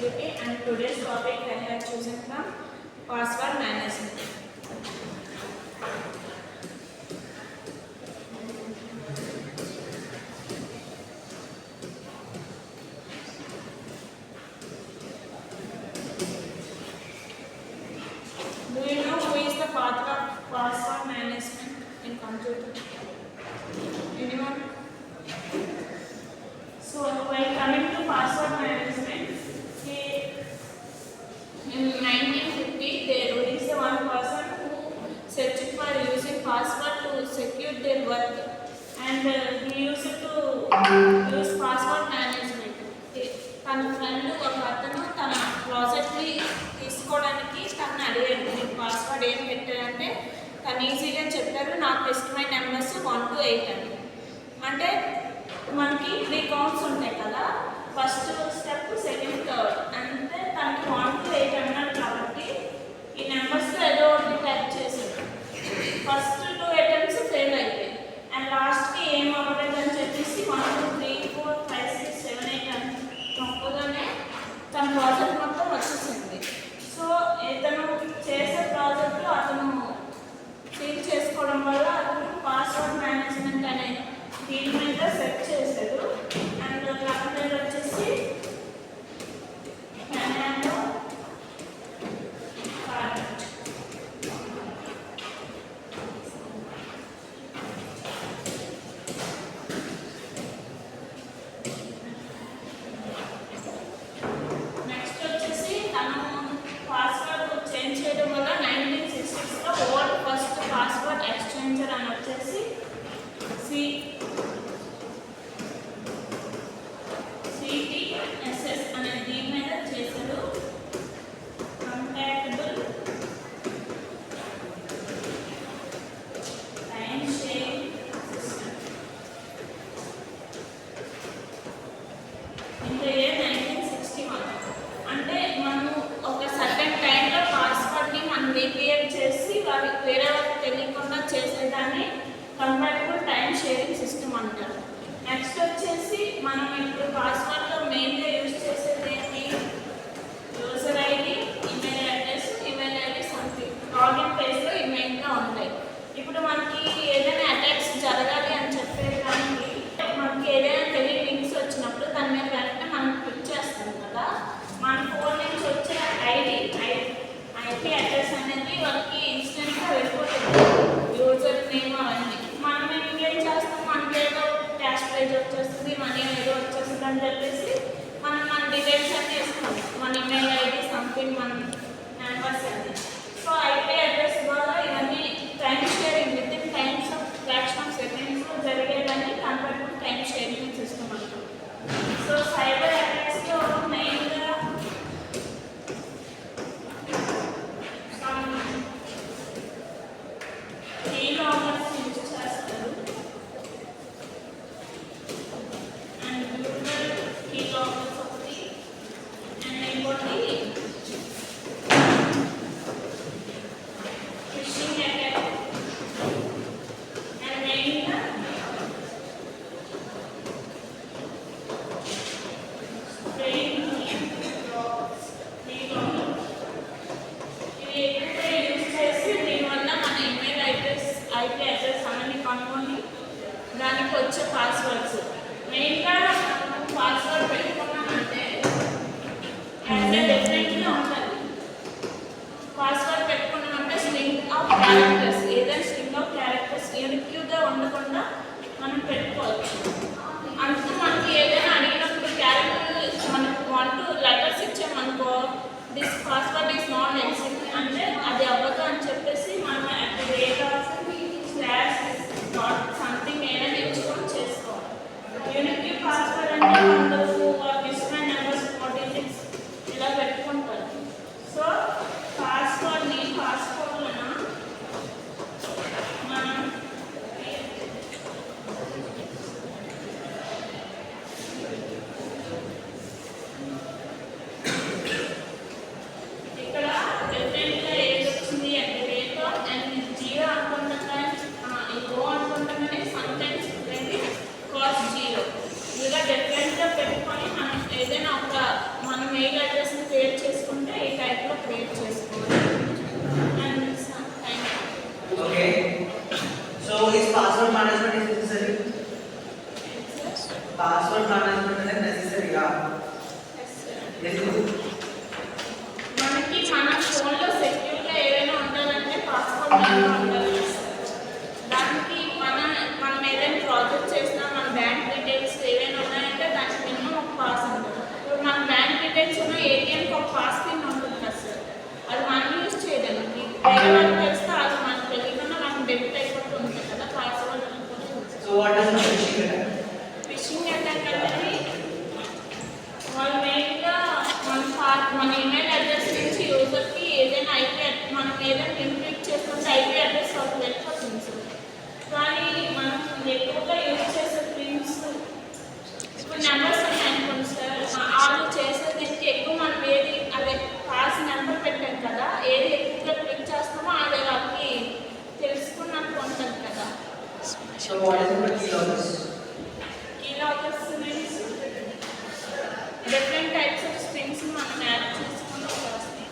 security, and today's topic I have chosen from password management. Do you know who is the father of password management in computer? Anyone? So while coming to password management, in 1950 there is one person who searched for using password to secure their work, and he used to use password management. తన friend ఒక అతను తన ప్రాజెక్ట్ని తీసుకోవడానికి తను అడిగాడు, నేను password ఏం పెట్టారంటే తను ఈజీగా చెప్పారు, నాకు ఇష్టమైన నెంబర్స్ 1 to 8 అని. అంటే మనకి 3 కౌంట్స్ ఉంటాయి కదా, ఫస్ట్ స్టెప్, సెకండ్, థర్డ్. అంటే తనకి 1 to 8 అన్నాడు కాబట్టి ఈ నెంబర్స్లో ఏదో ఒకటి టైప్ చేశాడు. ఫస్ట్ 2 అటెంప్ట్స్ ఫెయిల్ అయిపోయాయి, అండ్ లాస్ట్కి ఏం అవ్వలేదని చెప్పేసి 1 2 3 4 5 6 7 8 అని నొక్కగానే తన ప్రాజెక్ట్ మొత్తం వచ్చేసింది. సో ఇతను చేసే ప్రాజెక్ట్లో అతను సీల్ చేసుకోవడం వల్ల అతను పాస్వర్డ్ మేనేజ్మెంట్ అనే దీని మీద సెట్ చేశాడు. అండ్ అతని పేరు వచ్చేసి ఫెర్నాండో కార్ట్. నెక్స్ట్ వచ్చేసి తను పాస్వర్డ్ చేంజ్ చేయడం వల్ల 1966లో వరల్డ్ ఫస్ట్ పాస్వర్డ్ ఎక్స్చేంజర్ అని వచ్చేసి CTSS అనే దీని మీద చేశాడు. Compatible time sharing system. ఇంకా ఇయర్ 1961. అంటే మనం ఒక సర్టెన్ టైంలో పాస్వర్డ్ని మనం రీక్రియేట్ చేసి వేరే వాళ్ళకి తెలియకుండా చేసేదాన్ని కంపాటబుల్ టైం షేరింగ్ సిస్టమ్ అంటారు. నెక్స్ట్ వచ్చేసి మనం ఇప్పుడు పాస్వర్డ్లో మెయిన్గా యూజ్ చేసేది ఏంటి? User ID, email address, email ID something. Login పేజ్లో ఈ మెయిన్గా ఉంటాయి. ఇప్పుడు మనకి ఏదైనా అటాక్స్ జరగాలి అని చెప్పేదానికి మనకి ఏదైనా తెలియని లింక్స్ వచ్చినప్పుడు దాని మీద వెంటనే మనం క్లిక్ చేస్తాం కదా, మన ఫోన్ నుంచి వచ్చే ఐపీ అడ్రస్ అనేది వాళ్ళకి ఇన్స్టెంట్గా వెళ్ళిపోతుంది, యూజర్ నేమ్ అవన్నీ. మనం ఏం చేస్తాం, మనకి ఏదో క్యాష్ ప్రైజ్ వచ్చేస్తుంది, మనీ ఏదో వచ్చేస్తుంది అని చెప్పేసి మనం మన డీటెయిల్స్ అన్నీ ఇస్తాం, మన ఈమెయిల్ ఐడి సంథింగ్, మన నెంబర్స్ అన్నీ. సో ఐపీ అడ్రస్ ద్వారా ఇవన్నీ time sharing with in times of fraction of సెకండ్స్లో జరిగేదాన్ని కంపాటబుల్ టైం షేరింగ్ సిస్టమ్ అంటారు. సో సైబర్ అటాక్స్లో మెయిన్గా కీలాగర్స్ యూజ్ చేస్తారు. అండ్ గూగుల్ కీలాగర్స్ ఒకటి, అండ్ ఇంకోటి ఫిషింగ్ అటాక్. అండ్ మెయిన్గా స్ప్రేయింగ్ కీలాగర్స్. ఇవి ఎక్కువగా యూజ్ చేసి దీనివల్ల మన ఈమెయిల్ ఐపీ అడ్రస్ అన్నీ కనుక్కొని దానికి వచ్చే పాస్వర్డ్స్. మెయిన్గా మనం పాస్వర్డ్ పెట్టుకున్నామంటే డెఫినెట్గా ఉంటుంది. పాస్వర్డ్ పెట్టుకున్నామంటే స్ట్రింగ్ ఆఫ్ క్యారెక్టర్స్, ఏదైనా స్ట్రింగ్ ఆఫ్ క్యారెక్టర్స్ యూనిక్గా ఉండకుండా మనం పెట్టుకోవచ్చు. అందుకు మనకి ఏదైనా అడిగినప్పుడు క్యారెక్టర్ మనకు 1 2 లెటర్స్ ఇచ్చామనుకో, this password is not exist అంటే అది అవ్వదు అని చెప్పేసి మనం సంథింగ్ ఏదైనా ఎంచుకొని చేసుకోవాలి. యూనిక్ పాస్వర్డ్ అంటే మనకు మెయిల్ అడ్రస్ని క్రియేట్ చేసుకుంటే ఈ టైప్లో క్రియేట్ చేసుకోవాలి. And okay, so is password management is necessary? Password management అనేది నెసెసరీగా? మనకి మన ఫోన్లో సెక్యూర్గా ఏదైనా ఉండాలంటే పాస్వర్డ్ ఉండాలి. దానికి మనం ఏదైనా ప్రాజెక్ట్ చేసినా మన బ్యాంక్ డీటెయిల్స్ ఏవైనా ఉన్నాయంటే దానికి మినిమం ఒక పాస్ ఉంటుంది. ఇప్పుడు మన బ్యాంక్ డీటెయిల్స్ ఉన్న ఏటీఎంకి ఒక పాస్ పిన్ ఉంటుంది కదా సార్, అది మనం యూజ్ చేయలేము. వేరే వాళ్ళు తెలిస్తే అది మనకు తెలియకుండా మనకు డెబిట్ అయిపోతూ ఉంటుంది కదా పాస్వర్డ్ అనుకుంటుంది. So what is fishing attack? Fishing attack అనేది వాళ్ళు మెయిన్గా మన ఈమెయిల్ అడ్రస్ నుంచి యూజర్కి ఏదైనా ఐపీ మనం ఏదైనా ఇన్క్రిప్ట్ చేసుకుంటే ఐపీ అడ్రస్ వాళ్ళకి వెళ్ళిపోతుంది సార్. కానీ మనం ఎక్కువగా యూజ్ చేసే పిన్స్ ఇప్పుడు నెంబర్స్ అని అనుకోండి సార్, వాళ్ళు చేసేది ఎక్కువ మనం ఏది అదే పాస్ నెంబర్ పెట్టాం కదా, ఏది ఎక్కువగా క్లిక్ చేస్తామో అది వాళ్ళకి తెలుసుకున్నట్టు ఉంటుంది కదా. So what is the keyloggers? Keyloggers means different types of strings మనం యాడ్ చేసుకుని వస్తాయి.